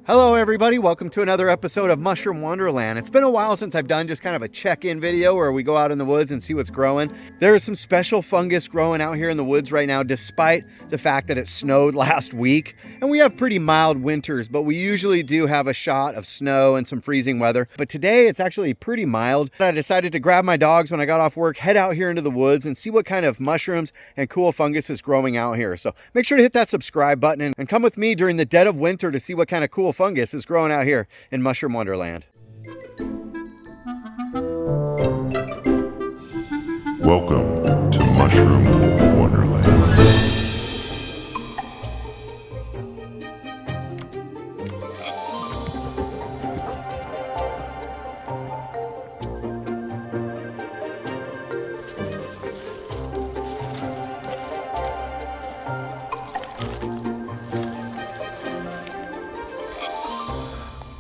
Hello everybody, welcome to another episode of Mushroom Wonderland. It's been a while since I've done just kind of a check-in video where we go out in the woods and see what's growing. There is some special fungus growing out here in the woods right now, despite the fact that it snowed last week. And we have pretty mild winters, but we usually do have a shot of snow and some freezing weather. But today it's actually pretty mild. I decided to grab my dogs when I got off work, head out here into the woods and see what kind of mushrooms and cool fungus is growing out here. So make sure to hit that subscribe button and come with me during the dead of winter to see what kind of cool fungus is growing out here in Mushroom Wonderland. Welcome to Mushroom Wonderland.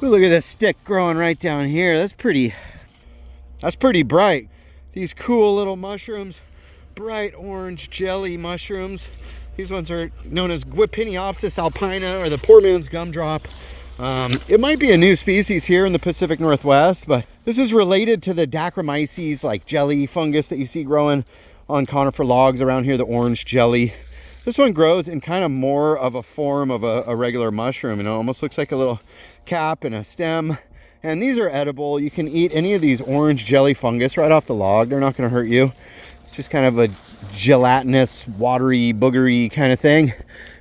Ooh, look at this stick growing right down here. That's pretty bright. These cool little mushrooms, bright orange jelly mushrooms. These ones are known as Gwipiniopsis alpina, or the poor man's gumdrop. It might be a new species here in the Pacific Northwest, but this is related to the Dacromyces, like jelly fungus that you see growing on conifer logs around here, the orange jelly. This one grows in kind of more of a form of a regular mushroom. It almost looks like a little cap and a stem. And these are edible. You can eat any of these orange jelly fungus right off the log. They're not going to hurt you. It's just kind of a gelatinous, watery, boogery kind of thing.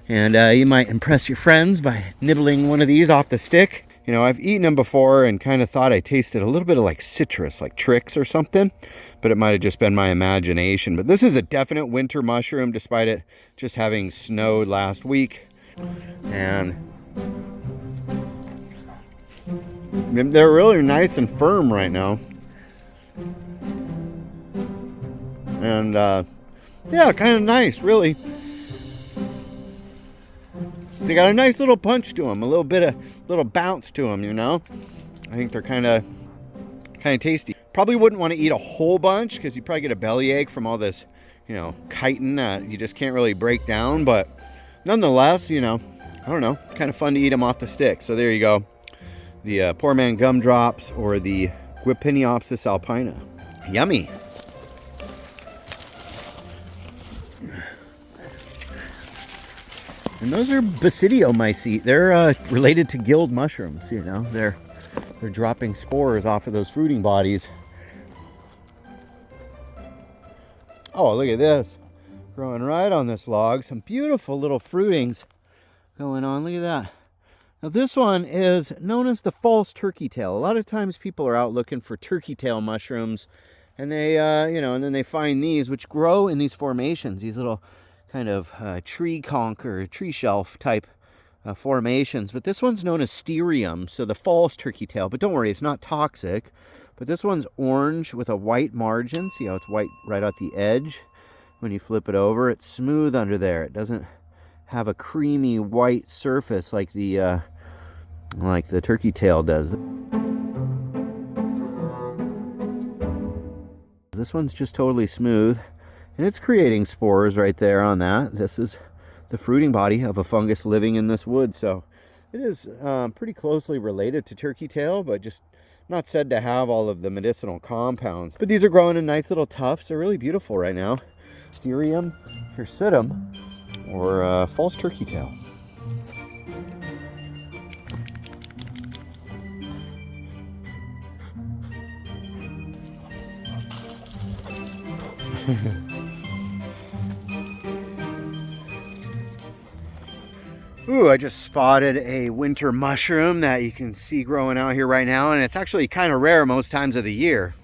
And you might impress your friends by nibbling one of these off the stick. You know, I've eaten them before and kind of thought I tasted a little bit of like citrus, like Trix or something, but it might have just been my imagination. But this is a definite winter mushroom, despite it just having snowed last week. And they're really nice and firm right now. And yeah, kind of nice, really. They got a nice little punch to them, a little bounce to them, you know. I think they're kind of tasty. Probably wouldn't want to eat a whole bunch because you probably get a bellyache from all this, you know, chitin that you just can't really break down. But nonetheless, you know, I don't know, kind of fun to eat them off the stick. So there you go, the poor man gumdrops, or the Gwipiniopsis alpina. Yummy. And those are Basidiomycete. They're related to gilled mushrooms, you know. They're dropping spores off of those fruiting bodies. Oh, look at this. Growing right on this log. Some beautiful little fruitings going on. Look at that. Now this one is known as the false turkey tail. A lot of times people are out looking for turkey tail mushrooms, and they, you know, and then they find these, which grow in these formations, these little kind of tree conch or tree shelf type formations. But this one's known as sterium, so the false turkey tail. But don't worry, it's not toxic. But this one's orange with a white margin. See how it's white right at the edge? When you flip it over, it's smooth under there. It doesn't have a creamy white surface like the turkey tail does. This one's just totally smooth. And it's creating spores right there on that. This is the fruiting body of a fungus living in this wood. So it is pretty closely related to turkey tail, but just not said to have all of the medicinal compounds. But these are growing in nice little tufts. They're really beautiful right now. Sterium hirsutum, or false turkey tail. Ooh, I just spotted a winter mushroom that you can see growing out here right now, and it's actually kind of rare most times of the year.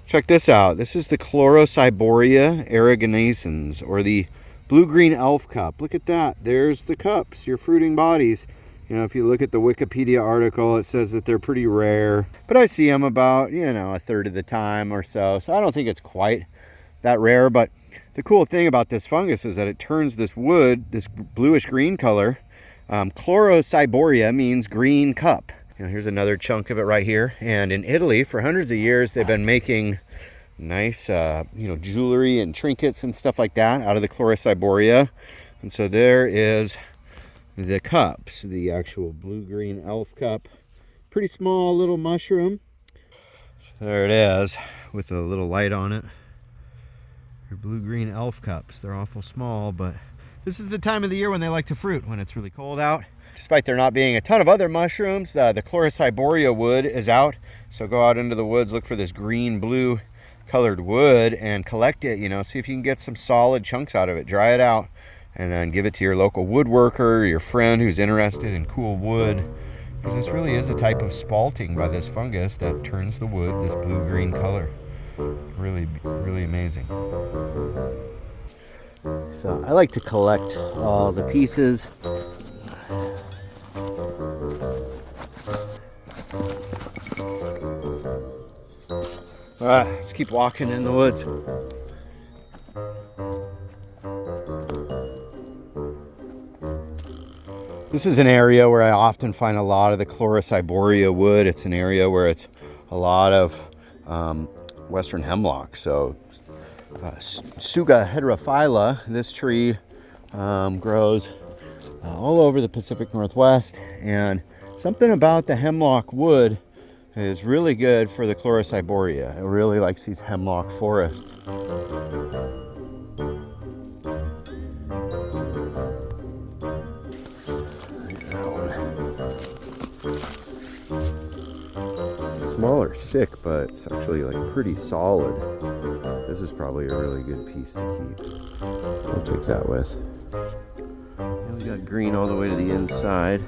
Check this out. This is the Chlorocyboria aerogenescens, or the blue-green elf cup. Look at that. There's the cups, your fruiting bodies. You know, if you look at the Wikipedia article, it says that they're pretty rare. But I see them about, you know, a third of the time or so. So I don't think it's quite that rare. But the cool thing about this fungus is that it turns this wood, this bluish green color. Chlorocyboria means green cup. You know, here's another chunk of it right here. And in Italy, for hundreds of years, they've been making nice, jewelry and trinkets and stuff like that out of the Chlorocyboria. And so there is the cups, the actual blue-green elf cup. Pretty small little mushroom. So there it is with a little light on it. Your blue-green elf cups. They're awful small, but this is the time of the year when they like to fruit, when it's really cold out. Despite there not being a ton of other mushrooms, the Chlorociboria wood is out. So go out into the woods, look for this green-blue colored wood and collect it, see if you can get some solid chunks out of it. Dry it out and then give it to your local woodworker, your friend who's interested in cool wood. Because this really is a type of spalting by this fungus that turns the wood this blue-green color. Really, really amazing. So I like to collect all the pieces. All right, let's keep walking in the woods. This is an area where I often find a lot of the Chlorociboria wood. It's an area where it's a lot of western hemlock. So Tsuga heterophylla, this tree grows all over the Pacific Northwest, and something about the hemlock wood is really good for the Chlorociboria. It really likes these hemlock forests. It's a smaller stick, but it's actually like pretty solid. This is probably a really good piece to keep. I'll take that with. And we got green all the way to the inside.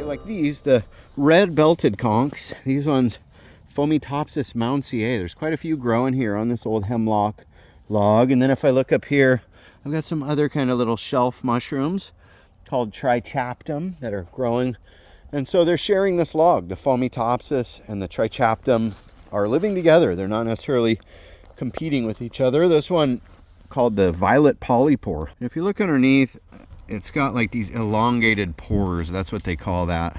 Like these, the red-belted conks, these ones, Fomitopsis mounsii. There's quite a few growing here on this old hemlock log. And then if I look up here, I've got some other kind of little shelf mushrooms called trichaptum that are growing. And so they're sharing this log. The Fomitopsis and the trichaptum are living together. They're not necessarily competing with each other. This one called the violet polypore. If you look underneath, it's got like these elongated pores. That's what they call that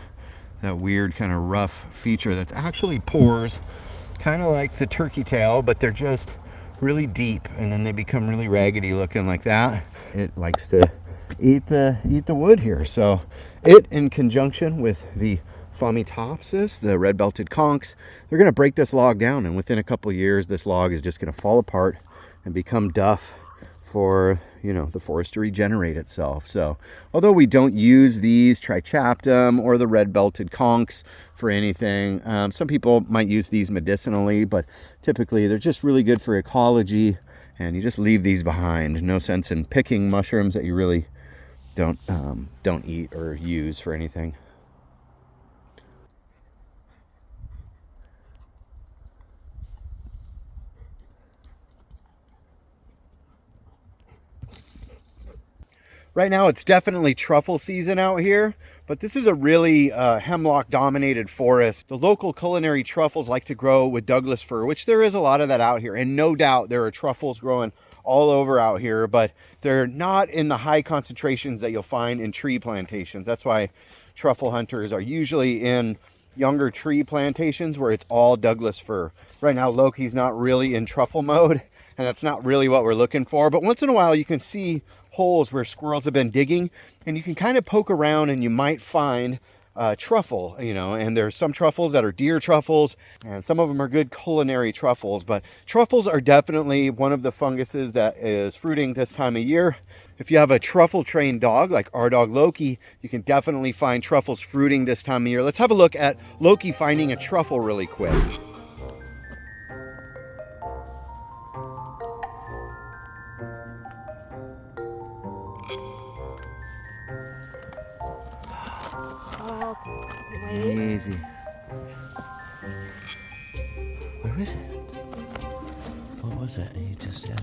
weird kind of rough feature that's actually pores, kind of like the turkey tail, but they're just really deep, and then they become really raggedy looking like that. It likes to eat the wood here. So it, in conjunction with the Fomitopsis, the red-belted conks, they're going to break this log down, and within a couple of years this log is just going to fall apart and become duff for the forest to regenerate itself. So although we don't use these trichaptum or the red-belted conks for anything, some people might use these medicinally, but typically they're just really good for ecology, and you just leave these behind. No sense in picking mushrooms that you really don't eat or use for anything. Right now it's definitely truffle season out here, but this is a really hemlock dominated forest. The local culinary truffles like to grow with Douglas fir, which there is a lot of that out here, and no doubt there are truffles growing all over out here, but they're not in the high concentrations that you'll find in tree plantations. That's why truffle hunters are usually in younger tree plantations where it's all Douglas fir. Right now Loki's not really in truffle mode, and that's not really what we're looking for, but once in a while you can see holes where squirrels have been digging, and you can kind of poke around and you might find truffle, and there's some truffles that are deer truffles, and some of them are good culinary truffles, but truffles are definitely one of the funguses that is fruiting this time of year. If you have a truffle trained dog like our dog Loki, you can definitely find truffles fruiting this time of year. Let's have a look at Loki finding a truffle really quick. Easy. Where is it? What was it you just did?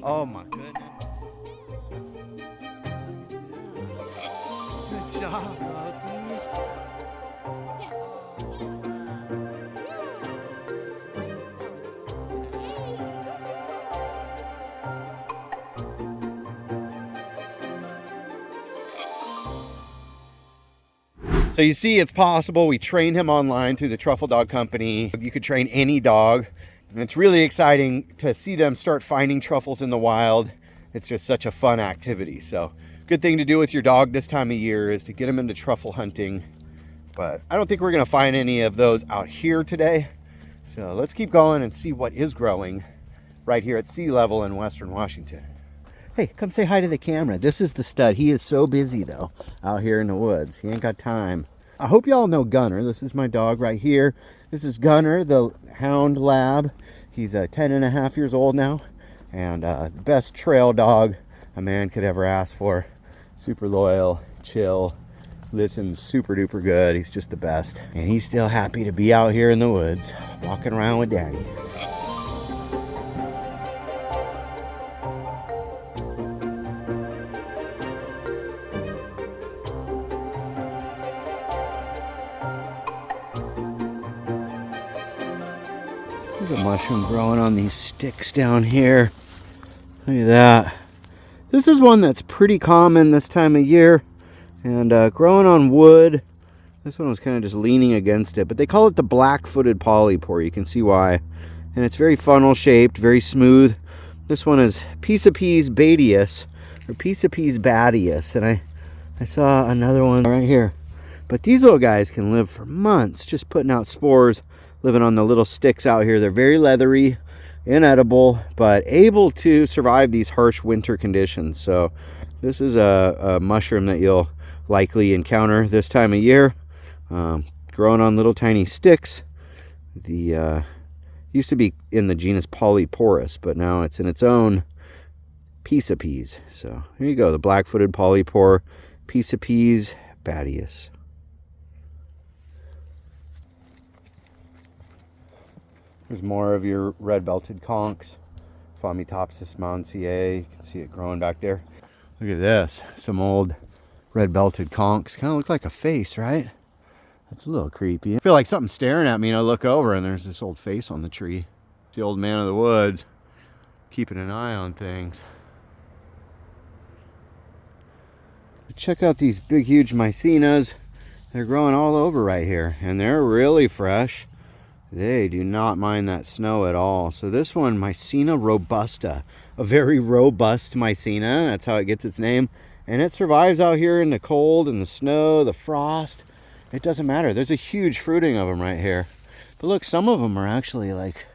Oh my goodness. Good job, Loki. So you see, it's possible. We trained him online through the Truffle Dog Company. You could train any dog. And it's really exciting to see them start finding truffles in the wild. It's just such a fun activity. So good thing to do with your dog this time of year is to get them into truffle hunting. But I don't think we're gonna find any of those out here today. So let's keep going and see what is growing right here at sea level in Western Washington. Hey, come say hi to the camera. This is the stud. He is so busy though, out here in the woods. He ain't got time. I hope y'all know Gunner. This is my dog right here. This is Gunner, the hound lab. He's 10 and a half years old now. And the best trail dog a man could ever ask for. Super loyal, chill, listens super duper good. He's just the best. And he's still happy to be out here in the woods, walking around with Daddy. There's a mushroom growing on these sticks down here. Look at that. This is one that's pretty common this time of year and growing on wood. This one was kind of just leaning against it, but they call it the black-footed polypore. You can see why. And it's very funnel shaped, very smooth. This one is Parasites badius or Parasites badius, and I saw another one right here. But these little guys can live for months just putting out spores, living on the little sticks out here. They're very leathery, inedible, but able to survive these harsh winter conditions. So this is a mushroom that you'll likely encounter this time of year, growing on little tiny sticks. The used to be in the genus Polypores, but now it's in its own Parasites. So here you go, the black-footed polypore, Parasites badius. There's more of your red-belted conks, Phomitopsis mounsiae. You can see it growing back there. Look at this, some old red-belted conks. Kind of look like a face, right? That's a little creepy. I feel like something's staring at me, and I look over, and there's this old face on the tree. It's the old man of the woods, keeping an eye on things. Check out these big, huge mycenas. They're growing all over right here, and they're really fresh. They do not mind that snow at all. So this one, Mycena robusta, a very robust mycena. That's how it gets its name. And it survives out here in the cold and the snow, the frost. It doesn't matter. There's a huge fruiting of them right here. But look, some of them are actually like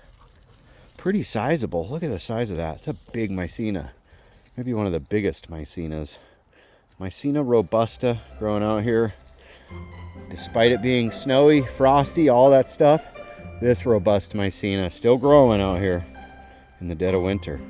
pretty sizable. Look at the size of that. It's a big mycena. Maybe one of the biggest mycenas. Mycena robusta growing out here. Despite it being snowy, frosty, all that stuff, this robust mycena still growing out here in the dead of winter.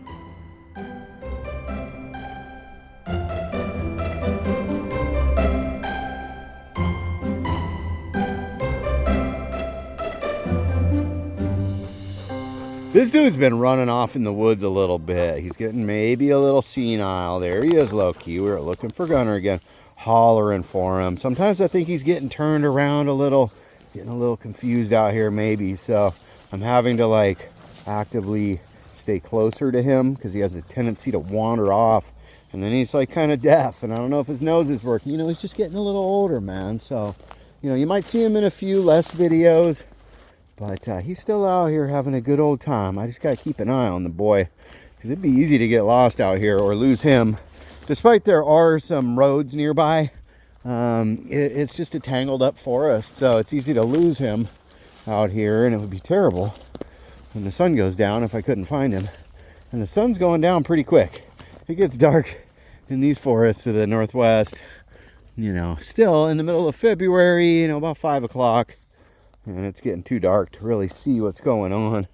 This dude's been running off in the woods a little bit. He's getting maybe a little senile. There he is, Loki. We were looking for Gunner again, hollering for him. Sometimes I think he's getting turned around a little, getting a little confused out here maybe. So I'm having to like actively stay closer to him because he has a tendency to wander off. And then he's like kind of deaf, and I don't know if his nose is working. You know, he's just getting a little older, man. So, you know, you might see him in a few less videos. But he's still out here having a good old time. I just got to keep an eye on the boy, because it'd be easy to get lost out here or lose him. Despite there are some roads nearby, it's just a tangled up forest, so it's easy to lose him out here, and it would be terrible when the sun goes down if I couldn't find him. And the sun's going down pretty quick. It gets dark in these forests to the northwest, you know, still in the middle of February, you know, about 5 o'clock. And it's getting too dark to really see what's going on.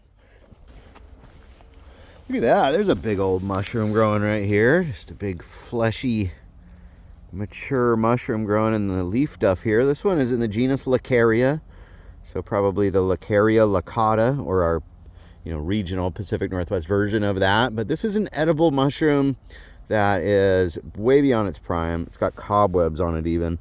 Look at that. There's a big old mushroom growing right here. Just a big fleshy, mature mushroom growing in the leaf duff here. This one is in the genus Lacaria. So probably the Lacaria lacata, or our regional Pacific Northwest version of that. But this is an edible mushroom that is way beyond its prime. It's got cobwebs on it even.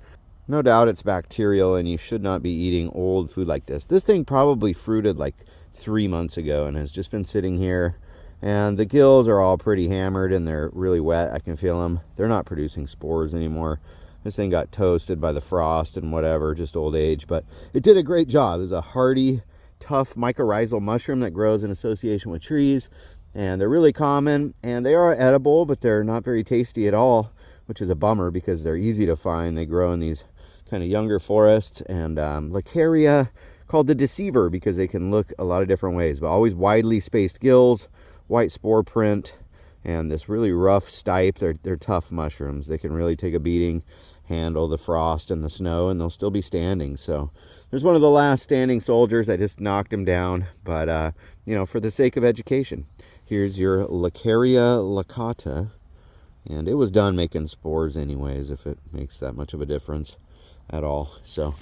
No doubt it's bacterial, and you should not be eating old food like this. This thing probably fruited like 3 months ago and has just been sitting here. And the gills are all pretty hammered and they're really wet. I can feel them. They're not producing spores anymore. This thing got toasted by the frost and whatever, just old age. But it did a great job. It's a hardy, tough mycorrhizal mushroom that grows in association with trees. And they're really common, and they are edible, but they're not very tasty at all, which is a bummer because they're easy to find. They grow in these kind of younger forests. And Lacaria, called the deceiver because they can look a lot of different ways, but always widely spaced gills, white spore print, and this really rough stipe. They're tough mushrooms. They can really take a beating, handle the frost and the snow, and they'll still be standing. So there's one of the last standing soldiers. I just knocked him down, but for the sake of education, here's your Lacaria laccata, and it was done making spores anyways, if it makes that much of a difference at all. So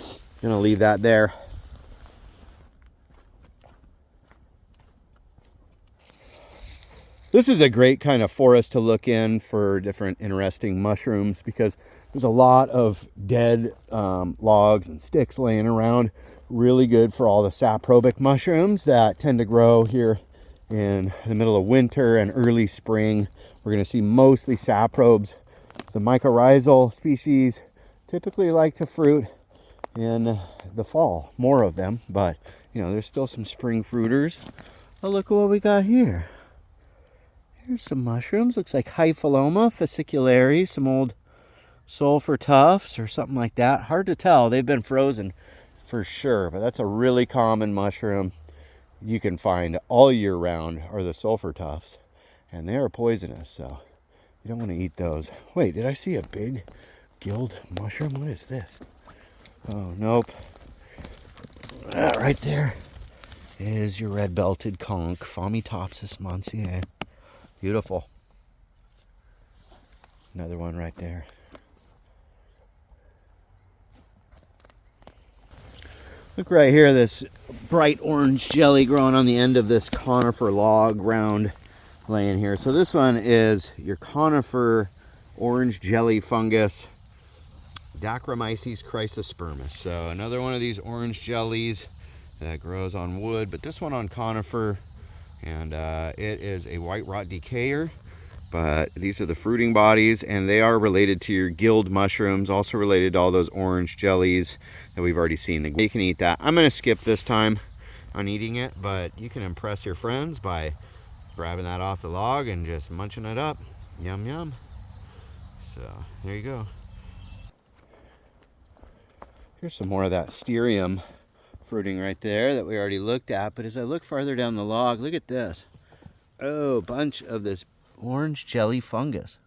I'm gonna leave that there. This is a great kind of forest to look in for different interesting mushrooms because there's a lot of dead logs and sticks laying around. Really good for all the saprobic mushrooms that tend to grow here in the middle of winter and early spring. We're going to see mostly saprobes. The mycorrhizal species typically like to fruit in the fall, more of them, but there's still some spring fruiters. Oh, look at what we got here. Here's some mushrooms. Looks like Hypholoma fasciculare, some old sulfur tufts or something like that. Hard to tell. They've been frozen for sure, but that's a really common mushroom you can find all year round, are the sulfur tufts, and they are poisonous, so you don't want to eat those. Wait, did I see a big gilled mushroom? What is this? Oh, nope. Right there is your red-belted conch, Phomitopsis monsier. Beautiful. Another one right there. Look right here, this bright orange jelly growing on the end of this conifer log round laying here. So this one is your conifer orange jelly fungus, Dacromyces chrysospermus. So another one of these orange jellies that grows on wood, but this one on conifer. And it is a white rot decayer, but these are the fruiting bodies, and they are related to your gilled mushrooms, also related to all those orange jellies that we've already seen. You can eat that. I'm going to skip this time on eating it, but you can impress your friends by grabbing that off the log and just munching it up. Yum, yum. So there you go. Here's some more of that stearium fruiting right there that we already looked at, but as I look farther down the log, look at this. Oh, a bunch of this orange jelly fungus.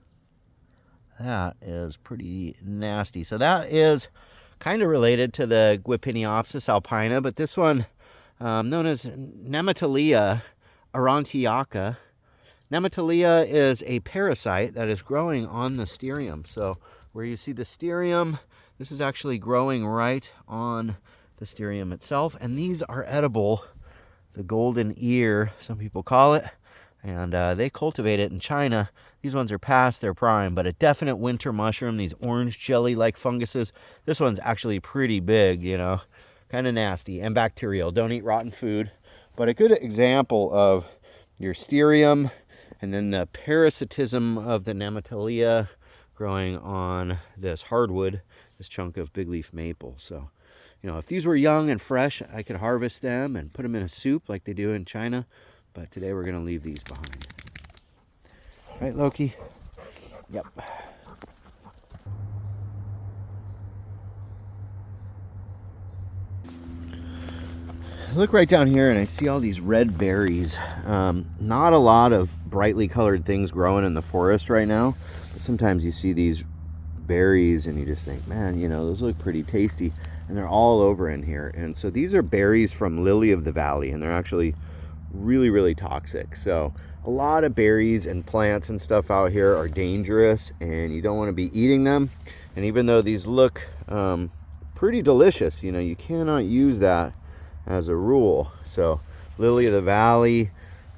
That is pretty nasty. So that is kind of related to the Guipiniopsis alpina, but this one, known as Nematolia aurantiaca. Nematolia is a parasite that is growing on the stearium. So where you see the stearium, this is actually growing right on the stearium itself, and these are edible. The golden ear, some people call it, and they cultivate it in China. These ones are past their prime, but a definite winter mushroom. These orange jelly-like funguses. This one's actually pretty big, kind of nasty and bacterial. Don't eat rotten food, but a good example of your stearium and then the parasitism of the Nematolia growing on this hardwood, this chunk of big leaf maple. So if these were young and fresh, I could harvest them and put them in a soup like they do in China. But today we're going to leave these behind. Right, Loki? Yep. Look right down here and I see all these red berries. Not a lot of brightly colored things growing in the forest right now. But sometimes you see these berries and you just think, man, those look pretty tasty. And they're all over in here. And so these are berries from lily of the valley, and they're actually really, really toxic. So a lot of berries and plants and stuff out here are dangerous, and you don't want to be eating them. And even though these look pretty delicious, you cannot use that as a rule. So Lily of the valley.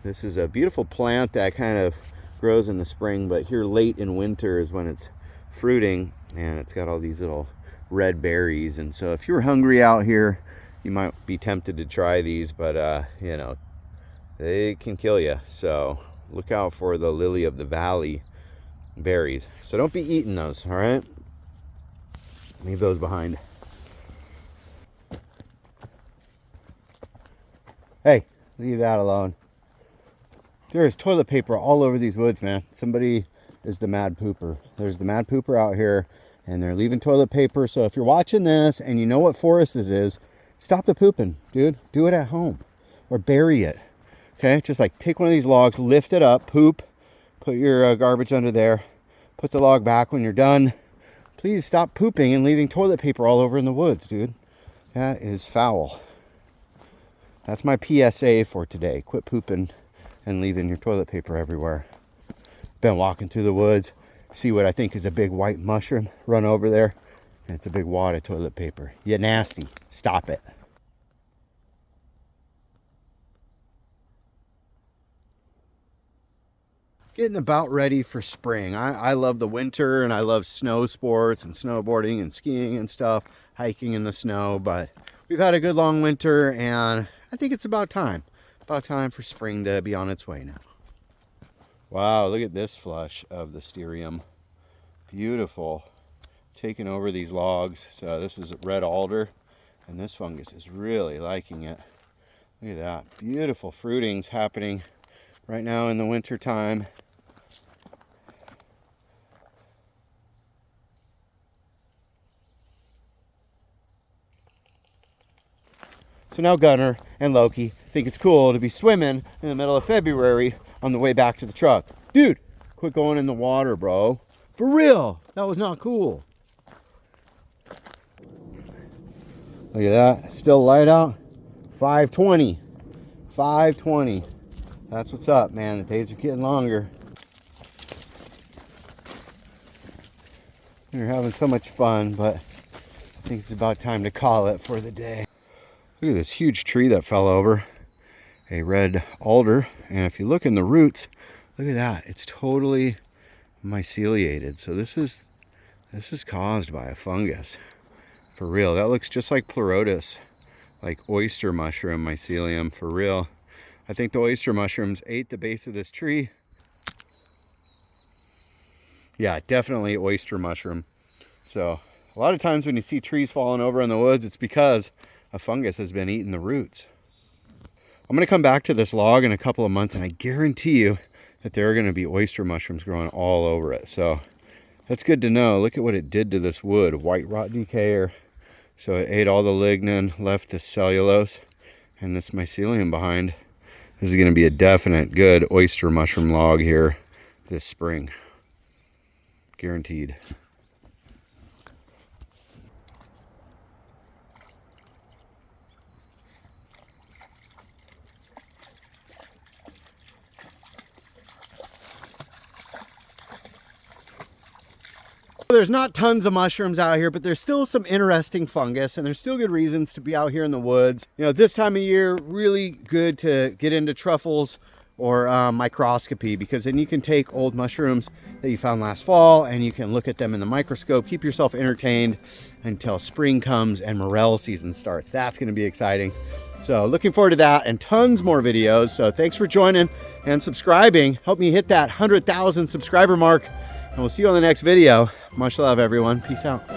This is a beautiful plant that kind of grows in the spring, but here late in winter is when it's fruiting, and it's got all these little red berries. And so if you're hungry out here, you might be tempted to try these, but you know, they can kill you. So look out for the lily of the valley berries. So don't be eating those, all right? Leave those behind. Hey, leave that alone. There is toilet paper all over these woods, man. Somebody is the mad pooper. There's the mad pooper out here, and they're leaving toilet paper. So if you're watching this and you know what forest this is, stop the pooping, dude. Do it at home or bury it. Okay, just like take one of these logs, lift it up, poop, put your garbage under there, put the log back when you're done. Please stop pooping and leaving toilet paper all over in the woods, dude. That is foul. That's my PSA for today. Quit pooping and leaving your toilet paper everywhere. Been walking through the woods, see what I think is a big white mushroom, run over there, and it's a big wad of toilet paper. You nasty. Stop it. Getting about ready for spring. I love the winter, and I love snow sports and snowboarding and skiing and stuff, hiking in the snow, but we've had a good long winter, and I think it's about time for spring to be on its way now. Wow, look at this flush of the stearium. Beautiful. Taking over these logs. So this is red alder, and this fungus is really liking it. Look at that. Beautiful fruitings happening right now in the winter time. So now Gunner and Loki think it's cool to be swimming in the middle of February on the way back to the truck. Dude, quit going in the water, bro. For real, that was not cool. Look at that, still light out. 5:20, 5:20. That's what's up, man. The days are getting longer. We're having so much fun, but I think it's about time to call it for the day. Look at this huge tree that fell over, a red alder, and if you look in the roots, look at that, it's totally myceliated. So this is caused by a fungus, for real. That looks just like pleurotus, like oyster mushroom mycelium, for real. I think the oyster mushrooms ate the base of this tree. Yeah, definitely oyster mushroom. So a lot of times when you see trees falling over in the woods, it's because a fungus has been eating the roots. I'm going to come back to this log in a couple of months, and I guarantee you that there are going to be oyster mushrooms growing all over it. So that's good to know. Look at what it did to this wood. White rot decayer. So it ate all the lignin, left the cellulose and this mycelium behind. This is going to be a definite good oyster mushroom log here this spring. Guaranteed. There's not tons of mushrooms out here, but there's still some interesting fungus, and there's still good reasons to be out here in the woods. You know, this time of year, really good to get into truffles or microscopy, because then you can take old mushrooms that you found last fall and you can look at them in the microscope, keep yourself entertained until spring comes and morel season starts. That's going to be exciting. So looking forward to that and tons more videos. So thanks for joining and subscribing. Help me hit that 100,000 subscriber mark. And we'll see you on the next video. Much love, everyone. Peace out.